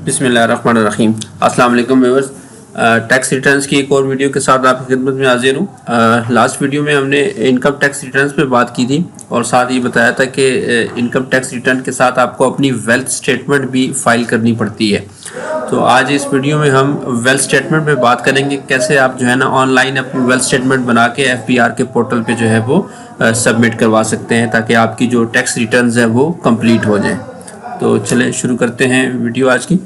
बिस्मिल्लाहिर्रहमानिर्रहीम। अस्सलाम वालेकुम व्यूअर्स। टैक्स रिटर्न्स की एक और वीडियो के साथ आपकी खिदमत में हाजिर हूँ। लास्ट वीडियो में हमने इनकम टैक्स रिटर्न्स पे बात की थी और साथ ही बताया था कि इनकम टैक्स रिटर्न के साथ आपको अपनी वेल्थ स्टेटमेंट भी फाइल करनी पड़ती है। तो आज इस वीडियो में हम वेल्थ स्टेटमेंट पे बात करेंगे, कैसे आप जो है ना ऑनलाइन अपनी वेल्थ स्टेटमेंट बना के FBR के पोर्टल पे जो है वो सबमिट करवा सकते हैं, ताकि आपकी जो टैक्स रिटर्न्स है वो कंप्लीट हो जाए। तो चलें शुरू करते हैं वीडियो आज की।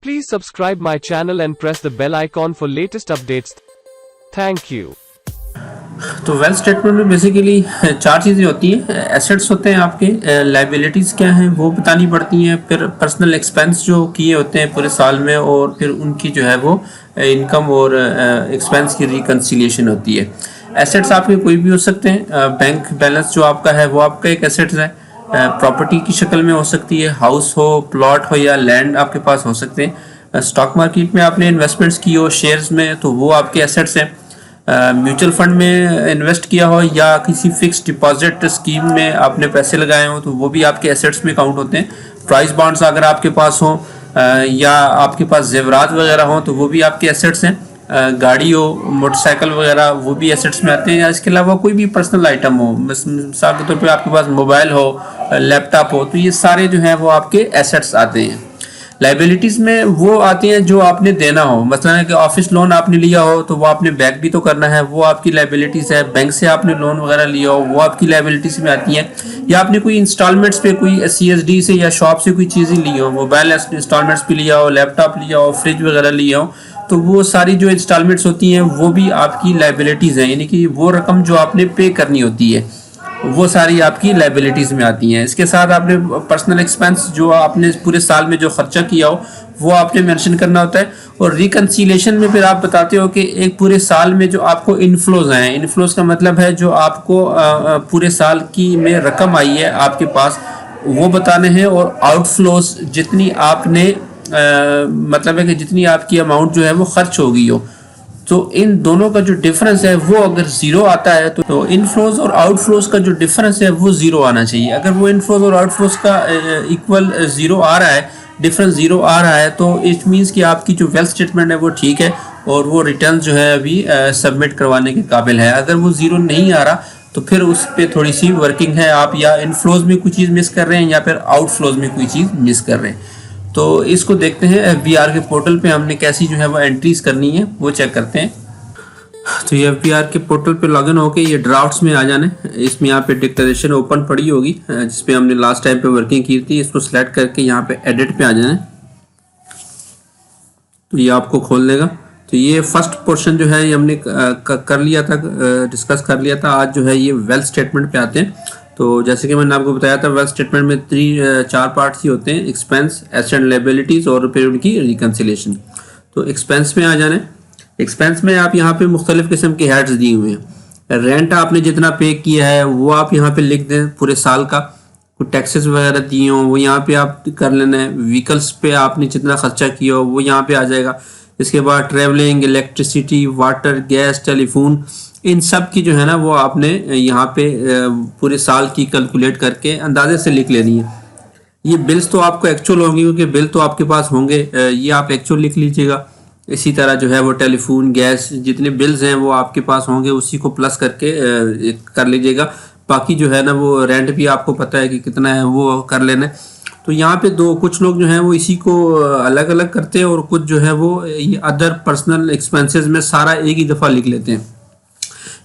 Please subscribe my channel and press the bell icon for latest updates. Thank you. तो वेल्थ स्टेटमेंट में बेसिकली 4 चीज़ें होती हैं। एसेट्स होते हैं आपके, लाइबिलिटीज़ क्या हैं वो बतानी पड़ती हैं, फिर पर्सनल एक्सपेंस जो किए होते हैं पूरे साल में, और फिर उनकी जो है वो इनकम और एक्सपेंस की रिकन्सिलिएशन होती है। एसेट्स आपके कोई भी हो सकते हैं। बैंक बैलेंस जो आपका है वो आपका एक एसेट्स है। प्रॉपर्टी की शक्ल में हो सकती है, हाउस हो, प्लॉट हो या लैंड आपके पास हो सकते हैं। स्टॉक मार्केट में आपने इन्वेस्टमेंट्स की हो शेयर्स में, तो वो आपके एसेट्स हैं। म्यूचुअल फंड में इन्वेस्ट किया हो या किसी फिक्स डिपॉजिट स्कीम में आपने पैसे लगाए हो, तो वो भी आपके एसेट्स में काउंट होते हैं। प्राइस बॉन्ड्स अगर आपके पास हो या आपके पास जेवरात वगैरह हो, तो वो भी आपके एसेट्स हैं। गाड़ी हो, मोटरसाइकिल वगैरह, वो भी एसेट्स में आते हैं। या इसके अलावा कोई भी पर्सनल आइटम हो, मिसाल के तौर पे आपके पास मोबाइल हो, लैपटॉप हो, तो ये सारे जो हैं वो आपके एसेट्स आते हैं। लाइबिलिटीज़ में वो आती हैं जो आपने देना हो, मतलब कि ऑफिस लोन आपने लिया हो तो वो आपने बैक भी तो करना है, वो आपकी लाइबिलिटीज़ है। बैंक से आपने लोन वगैरह लिया हो, वो आपकी लाइबिलिटीज़ में आती हैं। या आपने कोई इंस्टॉलमेंट्स पे कोई CSD से या शॉप से कोई चीज़ें ली हो, मोबाइल इंस्टॉलमेंट्स पे लिया हो, लैपटॉप लिया हो, फ्रिज वगैरह लिया हो, तो वो सारी जो इंस्टॉलमेंट्स होती हैं वो भी आपकी लाइबिलिटीज़ हैं, यानी कि वो रकम जो आपने पे करनी होती है वो सारी आपकी लाइबिलिटीज़ में आती हैं। इसके साथ आपने पर्सनल एक्सपेंस जो आपने पूरे साल में जो खर्चा किया हो वो आपने मेंशन करना होता है। और रिकन्सिलेशन में फिर आप बताते हो कि एक पूरे साल में जो आपको इनफ्लोज आए हैं, इनफ्लोज का मतलब है जो आपको पूरे साल की में रकम आई है आपके पास, वो बताने हैं। और आउटफ्लोज जितनी आपने मतलब है कि जितनी आपकी अमाउंट जो है वो खर्च हो गई हो, तो इन दोनों का जो डिफरेंस है वो अगर ज़ीरो आता है तो इनफ्लोज और आउटफ्लोज का जो डिफरेंस है वो ज़ीरो आना चाहिए। अगर वो इनफ्लोज और आउटफ्लोज का इक्वल ज़ीरो आ रहा है, डिफरेंस ज़ीरो आ रहा है, तो इट मीन्स कि आपकी जो वेल्थ स्टेटमेंट है वो ठीक है और वो रिटर्न जो है अभी सबमिट करवाने के काबिल है। अगर वो ज़ीरो नहीं आ रहा तो फिर उस पर थोड़ी सी वर्किंग है, आप या इनफ्लोज में कोई चीज़ मिस कर रहे हैं या फिर आउटफ्लोज में कोई चीज़ मिस कर रहे हैं। तो इसको देखते हैं FBR के पोर्टल पे हमने कैसी जो है वो एंट्रीज करनी है वो चेक करते हैं। तो ये FBR के पोर्टल पे लॉगिन होके ये ड्राफ्ट्स में आ जाने। इसमें यहाँ पे डिक्लेरेशन ओपन पड़ी होगी जिसपे हमने लास्ट टाइम पे वर्किंग की थी, इसको सिलेक्ट करके यहाँ पे एडिट पे आ जाने, तो ये आपको खोल देगा। तो ये फर्स्ट पोर्शन जो है ये हमने कर लिया था, डिस्कस कर लिया था। आज जो है ये वेल्थ स्टेटमेंट पे आते हैं। तो जैसे कि मैंने आपको बताया था, वेल्थ स्टेटमेंट में 4 पार्ट्स ही होते हैं, एक्सपेंस, एसेट एंड लायबिलिटीज और फिर उनकी रिकन्सिलेशन। तो एक्सपेंस में आ जाने। एक्सपेंस में आप यहाँ पे मुख्तलिफ किस्म के हेड्स दिए हुए हैं। रेंट आपने जितना पे किया है वो आप यहाँ पे लिख दें पूरे साल का। कुछ टैक्सेस वगैरह दिए हों वो यहाँ पे आप कर लेना है। व्हीकल्स पे आपने जितना खर्चा किया हो वो यहाँ पे आ जाएगा। इसके बाद travelling, electricity, water, gas, telephone, इन सब की जो है ना वो आपने यहाँ पे पूरे साल की कैलकुलेट करके अंदाजे से लिख लेनी है। ये बिल्स तो आपको एक्चुअल होंगे क्योंकि बिल तो आपके पास होंगे, ये आप एक्चुअल लिख लीजिएगा। इसी तरह जो है वो टेलीफोन, गैस, जितने बिल्स हैं वो आपके पास होंगे उसी को प्लस करके कर लीजिएगा। बाकी जो है ना वो रेंट भी आपको पता है कि कितना है वो कर लेना है। तो यहाँ पे कुछ लोग जो हैं वो इसी को अलग अलग करते हैं और कुछ जो है वो ये अदर पर्सनल एक्सपेंसेस में सारा एक ही दफ़ा लिख लेते हैं,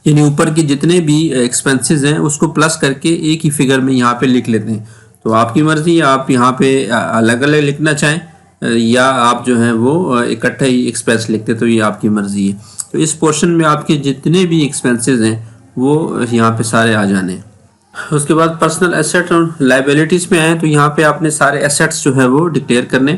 यानी ऊपर के जितने भी एक्सपेंसेस हैं उसको प्लस करके एक ही फिगर में यहाँ पे लिख लेते हैं। तो आपकी मर्ज़ी है, आप यहाँ पे अलग अलग लिखना चाहें या आप जो है वो इकट्ठा ही एक्सपेंस लिखते, तो ये आपकी मर्ज़ी है। तो इस पोर्शन में आपके जितने भी एक्सपेंसेस हैं वो यहाँ पे सारे आ जाने हैं। उसके बाद पर्सनल एसेट और लाइबिलिटीज़ में आए तो यहाँ पे आपने सारे एसेट्स जो है वो डिक्लेयर करने।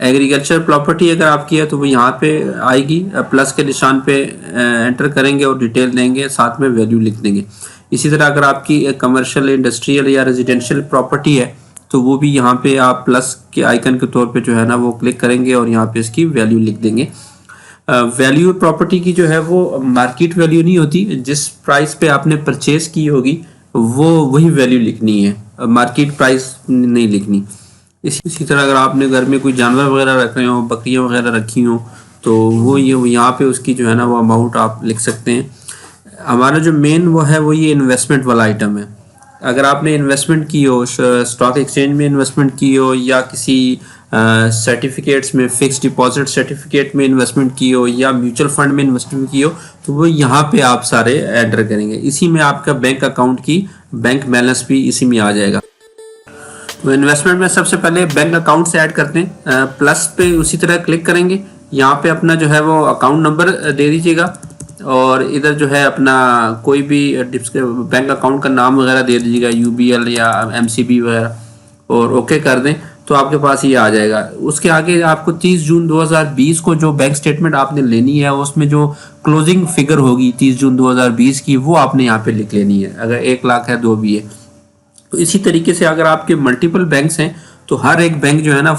एग्रीकल्चर प्रॉपर्टी अगर आपकी है तो वो यहाँ पे आएगी, प्लस के निशान पे एंटर करेंगे और डिटेल देंगे, साथ में वैल्यू लिख देंगे। इसी तरह अगर आपकी कमर्शियल, इंडस्ट्रियल या रेजिडेंशियल प्रॉपर्टी है तो वो भी यहाँ पे आप प्लस के आइकन के तौर पे जो है ना वो क्लिक करेंगे और यहाँ पे इसकी वैल्यू लिख देंगे। वैल्यू प्रॉपर्टी की जो है वो मार्केट वैल्यू नहीं होती, जिस प्राइस पे आपने परचेज की होगी वो वही वैल्यू लिखनी है, मार्केट प्राइस नहीं लिखनी। इसी तरह अगर आपने घर में कोई जानवर वगैरह रख रहे हो, बकरियां वगैरह रखी हो, तो वो ये यहाँ पे उसकी जो है ना वो अमाउंट आप लिख सकते हैं। हमारा जो मेन वो है वो ये इन्वेस्टमेंट वाला आइटम है। अगर आपने इन्वेस्टमेंट की हो, स्टॉक एक्सचेंज में इन्वेस्टमेंट की हो या किसी सर्टिफिकेट्स में, फिक्स डिपॉजिट सर्टिफिकेट में इन्वेस्टमेंट की हो या म्यूचुअल फंड में इन्वेस्टमेंट की हो, तो वो यहाँ पे आप सारे एंटर करेंगे। इसी में आपका बैंक अकाउंट की बैंक बैलेंस भी इसी में आ जाएगा। तो इन्वेस्टमेंट में सबसे पहले बैंक अकाउंट से ऐड करते हैं, प्लस पे उसी तरह क्लिक करेंगे। यहाँ पे अपना जो है वो अकाउंट नंबर दे दीजिएगा और इधर जो है अपना कोई भी बैंक अकाउंट का नाम वगैरह दे दीजिएगा, UBL या MCB वगैरह, और ओके कर दें तो आपके पास ये आ जाएगा। उसके आगे आपको 30 जून 2020 को जो बैंक स्टेटमेंट आपने लेनी है उसमें जो क्लोजिंग फिगर होगी 30 जून 2020 की, वो आपने यहाँ पे लिख लेनी है, अगर 1 लाख है 2 भी है। तो इसी तरीके से अगर आपके मल्टीपल बैंक्स हैं तो हर एक बैंक जो है ना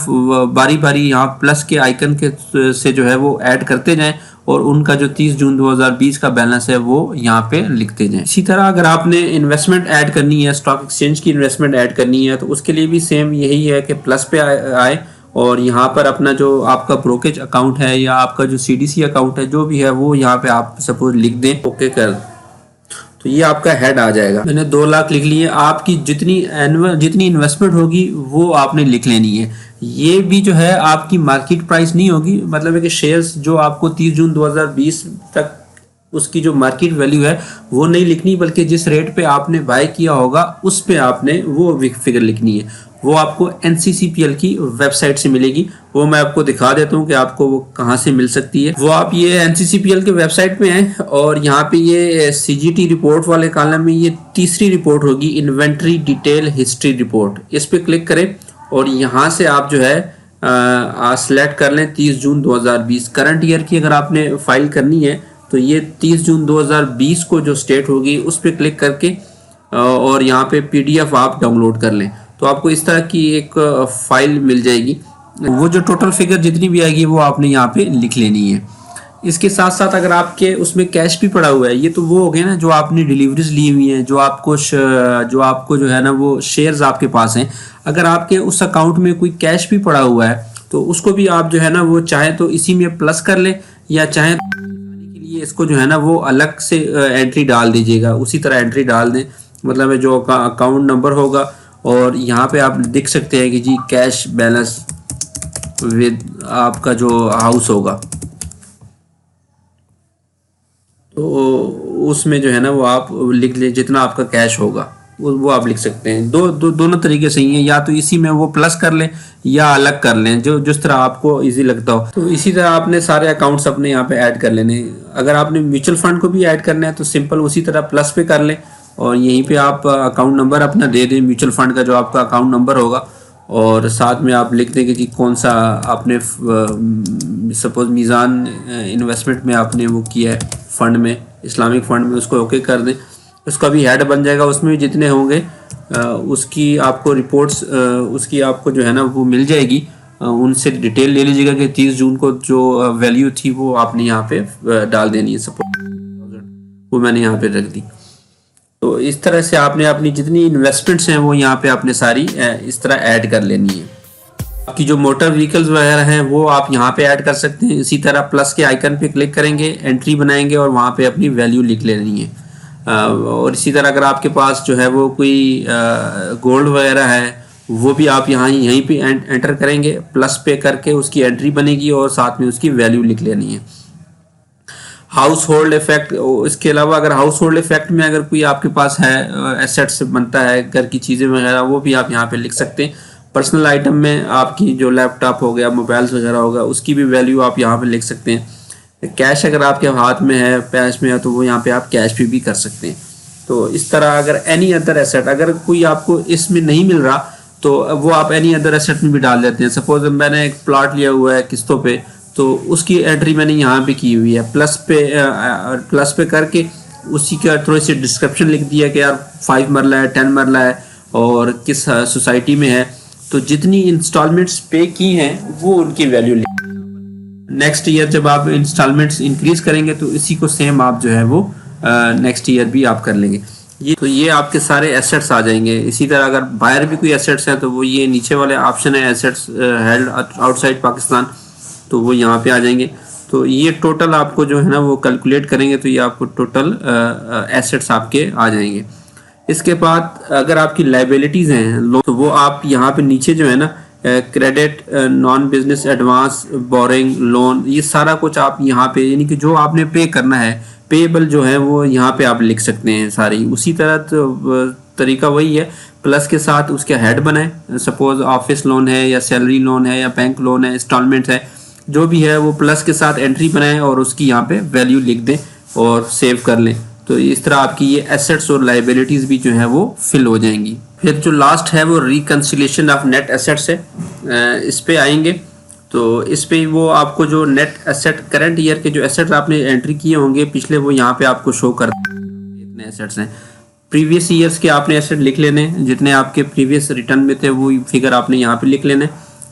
बारी बारी यहाँ प्लस के आइकन के से जो है वो ऐड करते जाएं और उनका जो 30 जून 2020 का बैलेंस है वो यहाँ पे लिखते जाएं। इसी तरह अगर आपने इन्वेस्टमेंट ऐड करनी है, स्टॉक एक्सचेंज की इन्वेस्टमेंट ऐड करनी है, तो उसके लिए भी सेम यही है कि प्लस पे आए और यहाँ पर अपना जो आपका ब्रोकेज अकाउंट है या आपका जो CDC अकाउंट है जो भी है वो यहाँ पे आप सपोज लिख दें, ओके कर, तो ये आपका हेड आ जाएगा। मैंने 2 लाख लिख लिए। आपकी जितनी इन्वेस्टमेंट होगी वो आपने लिख लेनी है। ये भी जो है आपकी मार्केट प्राइस नहीं होगी, मतलब है कि शेयर्स जो आपको 30 जून 2020 तक उसकी जो मार्केट वैल्यू है वो नहीं लिखनी, बल्कि जिस रेट पे आपने बाय किया होगा उस पे आपने वो फिगर लिखनी है। वो आपको NCCPL की वेबसाइट से मिलेगी, वो मैं आपको दिखा देता हूँ कि आपको वो कहाँ से मिल सकती है। वो आप ये NCCPL के वेबसाइट में हैं और यहाँ पे ये CGT रिपोर्ट वाले कॉलम में ये तीसरी रिपोर्ट होगी, इन्वेंट्री डिटेल हिस्ट्री रिपोर्ट। इस पे क्लिक करें और यहाँ से आप जो है सिलेक्ट कर लें 30 जून 2020। करंट ईयर की अगर आपने फाइल करनी है तो ये 30 जून 2020 को जो स्टेट होगी उस पर क्लिक करके और यहाँ पे PDF आप डाउनलोड कर लें तो आपको इस तरह की एक फाइल मिल जाएगी। वो जो टोटल फिगर जितनी भी आएगी वो आपने यहाँ पे लिख लेनी है। इसके साथ साथ अगर आपके उसमें कैश भी पड़ा हुआ है, ये तो वो हो गया ना जो आपने डिलीवरीज ली हुई हैं, जो आपको जो है ना वो शेयर्स आपके पास हैं। अगर आपके उस अकाउंट में कोई कैश भी पड़ा हुआ है तो उसको भी आप जो है ना वो चाहे तो इसी में प्लस कर लें या चाहे के लिए इसको जो है ना वो अलग से एंट्री डाल दीजिएगा। उसी तरह एंट्री डाल दें, मतलब है जो अकाउंट नंबर होगा और यहाँ पे आप देख सकते हैं कि जी कैश बैलेंस विद आपका जो हाउस होगा, तो उसमें जो है ना वो आप लिख ले जितना आपका कैश होगा वो आप लिख सकते हैं। दोनों तरीके सही हैं, या तो इसी में वो प्लस कर लें या अलग कर लें, जो जिस तरह आपको इजी लगता हो। तो इसी तरह आपने सारे अकाउंट्स अपने यहाँ पे ऐड कर लेने। अगर आपने म्यूचुअल फंड को भी ऐड करना है तो सिंपल उसी तरह प्लस पे कर लें और यहीं पे आप अकाउंट नंबर अपना दे दें, म्यूचुअल फंड का जो आपका अकाउंट नंबर होगा, और साथ में आप लिख दें कि जी कौन सा आपने सपोज मीज़ान इन्वेस्टमेंट में आपने वो किया है, फंड में, इस्लामिक फंड में, उसको ओके कर दें। उसका भी हेड बन जाएगा, उसमें जितने होंगे उसकी आपको रिपोर्ट्स उसकी आपको जो है ना वो मिल जाएगी। उनसे डिटेल ले लीजिएगा कि 30 जून को जो वैल्यू थी वो आपने यहाँ पे डाल देनी है, सपोज वो मैंने यहाँ पे रख दी। तो इस तरह से आपने अपनी जितनी इन्वेस्टमेंट्स हैं वो यहाँ पे आपने सारी इस तरह ऐड कर लेनी है। आपकी जो मोटर व्हीकल्स वगैरह हैं वो आप यहाँ पे ऐड कर सकते हैं। इसी तरह प्लस के आइकन पे क्लिक करेंगे, एंट्री बनाएंगे और वहाँ पे अपनी वैल्यू लिख लेनी है। और इसी तरह अगर आपके पास जो है वो कोई गोल्ड वगैरह है वो भी आप यहीं पे एंटर करेंगे, प्लस पे करके उसकी एंट्री बनेगी और साथ में उसकी वैल्यू लिख लेनी है। हाउस होल्ड इफेक्ट, इसके अलावा अगर हाउस होल्ड इफेक्ट में अगर कोई आपके पास है एसेट्स बनता है, घर की चीज़ें वगैरह, वो भी आप यहाँ पे लिख सकते हैं। पर्सनल आइटम में आपकी जो लैपटॉप हो गया, मोबाइल्स वगैरह होगा, उसकी भी वैल्यू आप यहाँ पे लिख सकते हैं। कैश अगर आपके हाथ में है, पैस में है, तो वो यहाँ पे आप कैश भी कर सकते हैं। तो इस तरह अगर एनी अदर एसेट अगर कोई आपको इसमें नहीं मिल रहा तो वो आप एनी अदर एसेट में भी डाल देते हैं। सपोज मैंने एक प्लॉट लिया हुआ है किस्तों पे, तो उसकी एंट्री मैंने यहाँ पे की हुई है, प्लस पे करके उसी का थोड़ी सी डिस्क्रिप्शन लिख दिया कि यार 5 मरला है, 10 मरला है और किस सोसाइटी में है। तो जितनी इंस्टॉलमेंट्स पे की हैं वो उनकी वैल्यू लिख। नेक्स्ट ईयर जब आप इंस्टॉलमेंट्स इंक्रीज करेंगे तो इसी को सेम आप जो है वो नेक्स्ट ईयर भी आप कर लेंगे। ये आपके सारे एसेट्स आ जाएंगे। इसी तरह अगर बाहर भी कोई एसेट्स हैं तो वो ये नीचे वाले ऑप्शन है एसेट्स हेल्ड आउटसाइड पाकिस्तान, तो वो यहाँ पे आ जाएंगे। तो ये टोटल आपको जो है ना वो कैलकुलेट करेंगे तो ये आपको टोटल एसेट्स आपके आ जाएंगे। इसके बाद अगर आपकी लाइबिलिटीज़ हैं लोन, तो वो आप यहाँ पे नीचे जो है ना credit, non business advance, boring, loan, ये सारा कुछ आप यहाँ पे यानी कि जो आपने पे करना है पेएबल जो है वो यहाँ पे आप लिख सकते हैं सारी। उसी तरह तो तरीका वही है, प्लस के साथ उसके हेड बनाए। सपोज ऑफिस लोन है या सैलरी लोन है या बैंक लोन है, इंस्टॉलमेंट है, जो भी है वो प्लस के साथ एंट्री बनाएं और उसकी यहाँ पे वैल्यू लिख दें और सेव कर लें। तो इस तरह आपकी ये एसेट्स और लाइबिलिटीज़ भी जो है वो फिल हो जाएंगी। फिर जो लास्ट है वो रिकन्सिलेशन ऑफ नेट एसेट्स है, इस पे आएंगे। तो इस पे वो आपको जो नेट एसेट करंट ईयर के जो एसेट्स आपने एंट्री किए होंगे पिछले, वो यहाँ पे आपको शो कर इतने एसेट्स हैं। प्रीवियस ईयर्स के आपने एसेट लिख लेने, जितने आपके प्रीवियस रिटर्न में थे वो फिगर आपने यहाँ पे लिख लेने।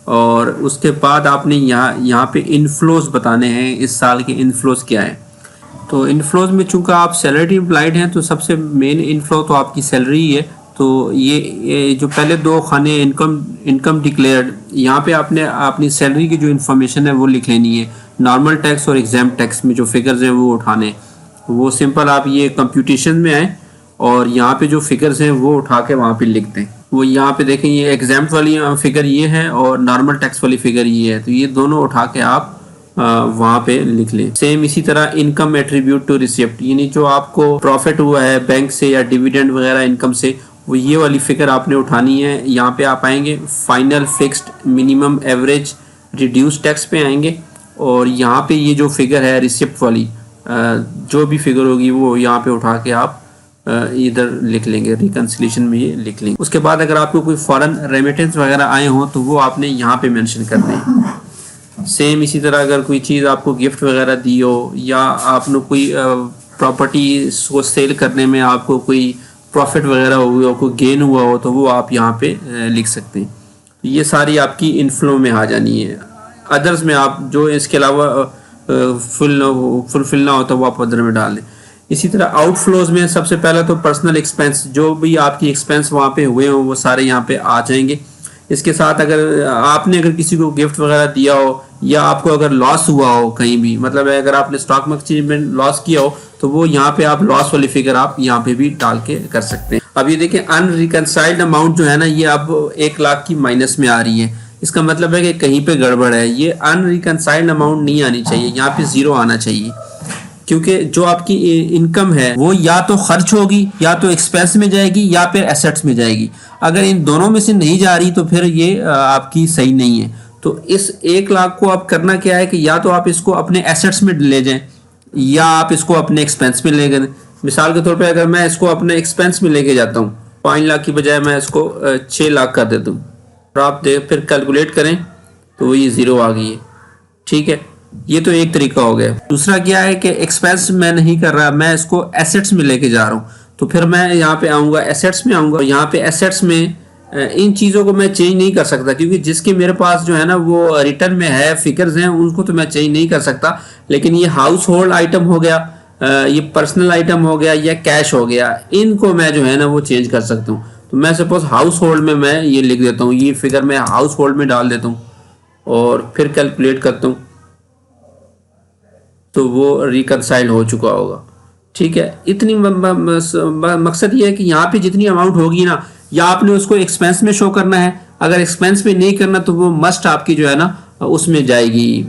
और उसके बाद आपने यहाँ पे इनफ्लोज बताने हैं, इस साल के इनफ्लोज क्या है। तो इनफ्लोज में चूंकि आप सैलरी एम्प्लॉयड हैं तो सबसे मेन इनफ्लो तो आपकी सैलरी ही है। तो ये जो पहले दो खाने इनकम डिक्लेयर्ड, यहाँ पे आपने अपनी सैलरी की जो इन्फॉर्मेशन है वो लिख लेनी है। नॉर्मल टैक्स और एग्जाम टैक्स में जो फिगर्स हैं वो उठाने, वो सिंपल आप ये कंप्यूटेशन में आए और यहाँ पे जो फिगर्स हैं वो उठा के वहाँ पे लिख दें। वो यहाँ पे देखें ये एग्जाम वाली फिगर ये है और नॉर्मल टैक्स वाली फिगर ये है, तो ये दोनों उठा के आप वहाँ पे लिख लें। सेम इसी तरह इनकम एट्रीब्यूट टू रिसिप्ट, यानी जो आपको प्रॉफिट हुआ है बैंक से या डिविडेंड वगैरह इनकम से, वो ये वाली फिगर आपने उठानी है। यहाँ पे आप आएंगे final fixed minimum average reduce tax पे आएंगे और यहाँ पे ये जो फिगर है रिसिप्ट वाली जो भी फिगर होगी वो यहाँ पे उठा के आप इधर लिख लेंगे, रिकन्सिलेशन में ये लिख लेंगे। उसके बाद अगर आपको कोई फॉरेन रेमिटेंस वगैरह आए हों तो वो आपने यहाँ पे मेंशन कर दें। सेम इसी तरह अगर कोई चीज़ आपको गिफ्ट वगैरह दी हो या आपने कोई प्रॉपर्टी को सेल करने में आपको कोई प्रॉफिट वगैरह हुआ हो, कोई गेन हुआ हो, तो वो आप यहाँ पे लिख सकते हैं। ये सारी आपकी इनफ्लो में आ जानी है। अदर्स में आप जो इसके अलावा फुलफिल ना होता वो आप अदर में डाल दें। इसी तरह आउटफ्लोज में सबसे पहला तो पर्सनल एक्सपेंस, जो भी आपकी एक्सपेंस वहाँ पे हुए हों वो सारे यहाँ पे आ जाएंगे। इसके साथ अगर किसी को गिफ्ट वगैरह दिया हो या आपको अगर लॉस हुआ हो कहीं भी, मतलब अगर आपने स्टॉक मार्केट में लॉस किया हो तो वो यहाँ पे आप लॉस वाली फिगर आप यहाँ पे भी डाल के कर सकते हैं। अब ये देखें अनरिकनसाइल्ड अमाउंट जो है ना ये अब 1 लाख की माइनस में आ रही है। इसका मतलब है कि कहीं पे गड़बड़ है, ये अनरिकनसाइल्ड अमाउंट नहीं आनी चाहिए, यहाँ पे 0 आना चाहिए। क्योंकि जो आपकी इनकम है वो या तो खर्च होगी या तो एक्सपेंस में जाएगी या फिर एसेट्स में जाएगी। अगर इन दोनों में से नहीं जा रही तो फिर ये आपकी सही नहीं है। तो इस 1 लाख को आप करना क्या है कि या तो आप इसको अपने एसेट्स में ले जाएं या आप इसको अपने एक्सपेंस में ले गए। मिसाल के तौर पे अगर मैं इसको अपने एक्सपेंस में लेके जाता हूँ, 5 लाख की बजाय मैं इसको 6 लाख कर देता हूँ और आप फिर कैलकुलेट करें तो ये 0 आ गई है। ठीक है, ये तो एक तरीका हो गया। दूसरा क्या है कि एक्सपेंस मैं नहीं कर रहा, मैं इसको एसेट्स में लेके जा रहा हूँ। तो फिर मैं यहाँ पे आऊँगा, एसेट्स में आऊँगा। यहाँ पे एसेट्स में इन चीज़ों को मैं चेंज नहीं कर सकता क्योंकि जिसके मेरे पास जो है ना वो रिटर्न में है, फिगर्स हैं, उनको तो मैं चेंज नहीं कर सकता। लेकिन ये हाउस होल्ड आइटम हो गया, ये पर्सनल आइटम हो गया या कैश हो गया, इनको मैं जो है ना वो चेंज कर सकता हूँ। तो मैं सपोज हाउस होल्ड में मैं ये लिख देता हूँ, ये फिगर मैं हाउस होल्ड में डाल देता हूँ और फिर कैलकुलेट करता हूँ तो वो रिकनसाइल हो चुका होगा। ठीक है, इतनी मकसद ये है कि यहाँ पे जितनी अमाउंट होगी ना, या आपने उसको एक्सपेंस में शो करना है, अगर एक्सपेंस में नहीं करना तो वो मस्ट आपकी जो है ना उसमें जाएगी,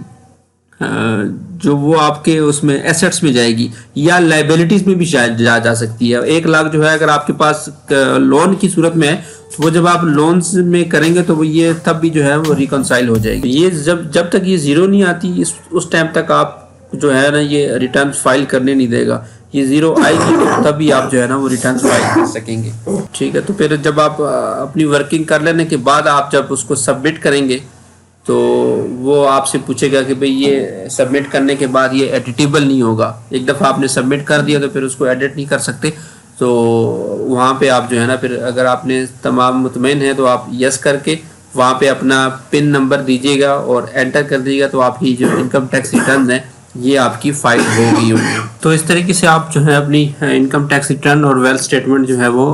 जो वो आपके उसमें एसेट्स में जाएगी या लाइबिलिटीज में भी जा सकती है। 1 लाख जो है अगर आपके पास लोन की सूरत में है तो वो जब आप लोन में करेंगे तो वो ये तब भी जो है वो रिकनसाइल हो जाएगी। ये जब तक ये 0 नहीं आती उस टाइम तक आप जो है ना ये रिटर्न फाइल करने नहीं देगा। ये 0 आएगी तो तभी आप जो है ना वो रिटर्न फाइल कर सकेंगे। ठीक है, तो फिर जब आप अपनी वर्किंग कर लेने के बाद आप जब उसको सबमिट करेंगे तो वो आपसे पूछेगा कि भाई ये सबमिट करने के बाद ये एडिटेबल नहीं होगा। एक दफ़ा आपने सबमिट कर दिया तो फिर उसको एडिट नहीं कर सकते। तो वहाँ पे आप जो है ना फिर अगर आपने तमाम मुतमईन है तो आप यस करके वहाँ पे अपना पिन नंबर दीजिएगा और एंटर कर दीजिएगा तो आपकी जो इनकम टैक्स रिटर्न है ये आपकी फाइल होगी होगी। तो इस तरीके से आप जो है अपनी इनकम टैक्स रिटर्न और वेल्थ स्टेटमेंट जो है वो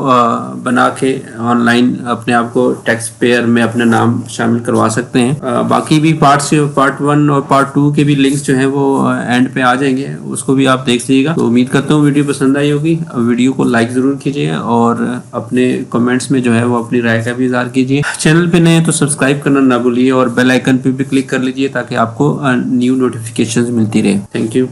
बना के ऑनलाइन अपने आप को टैक्स पेयर में अपना नाम शामिल करवा सकते हैं। बाकी भी पार्ट 1 और पार्ट 2 के भी लिंक्स जो है वो एंड पे आ जाएंगे, उसको भी आप देख लीजिएगा। तो उम्मीद करता हूँ वीडियो पसंद आई होगी। वीडियो को लाइक जरूर कीजिएगा और अपने कमेंट्स में जो है वो अपनी राय का भी इजहार कीजिए। चैनल पे नए तो सब्सक्राइब करना ना भूलिए और बेल आइकन पे भी क्लिक कर लीजिए ताकि आपको न्यू नोटिफिकेशंस मिलती रहे। Thank you.